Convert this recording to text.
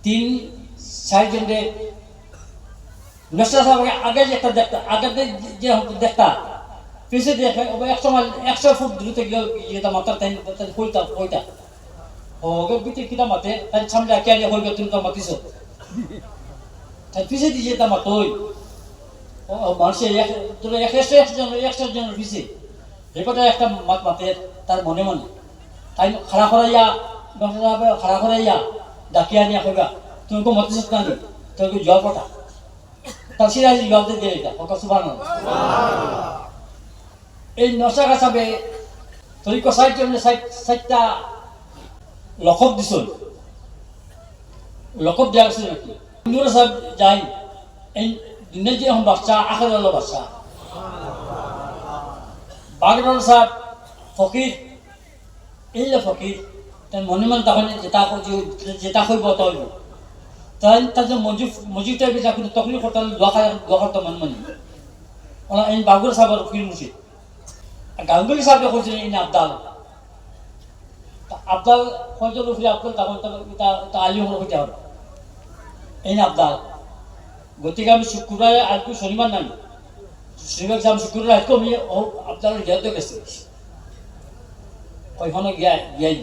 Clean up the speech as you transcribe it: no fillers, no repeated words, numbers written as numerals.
তিন চারজনে নষ্ট হবে আগে যে একটা দেখতা আগে যে দেখতা পিছিয়ে দিয়ে একশো মাইল 100 ফুট দূরতে গিয়ে যেটা মাত্রা তাই কইতা কইতা ওকে বিতে কিটা মাতে তাই সামনে কে নিয়ে হইবে তুমি তো মাতিছ তাই পিছিয়ে দিয়ে যেটা মাতই ও মানুষের তোর 100 জন পিছিয়ে এবারে একটা মাত মাতে তার মনে মনে তাই খাড়া করাইয়া খাড়া করাইয়া ডাকিয়া নিয়ে কইবা তুমি তো মাতিছ না তোকে জল পটা তার সিরাজি জল দিয়ে এটা ওকে সুবহানাল্লাহ এই নশা কাছাবে তরিক সাইড জন্য সাইডটা লকব দিছ লকব দেওয়া আছে নাকি নুর সাহেব যাই এই দুনিয়া যে এখন বাচ্চা আখের হলো বাচ্চা বাগডল সাহেব ফকির এই যে ফকির তাই মনে মনে তখন যেটা হইব তো হইব তাই তার যে মজিদটা বেচা কিন্তু তখনই করতাম দোয়া করতো মনে মনে ওরা এই বাগুর সাহেবের ফকির মুর্শিদ গাঙ্গুলি সাহেব করছিলেন ইনি আবদাল কয়জন উঠলে আবদাল তখন তা আলী হল হইতে হবে এই না আবদাল গতিকে আমি শুক্রবারে আজকে শনিবার নাই শনিবার যাম শুক্রবার আজকে আমি আবদালের গিয়াতে গেছি ওইখানে গিয়াই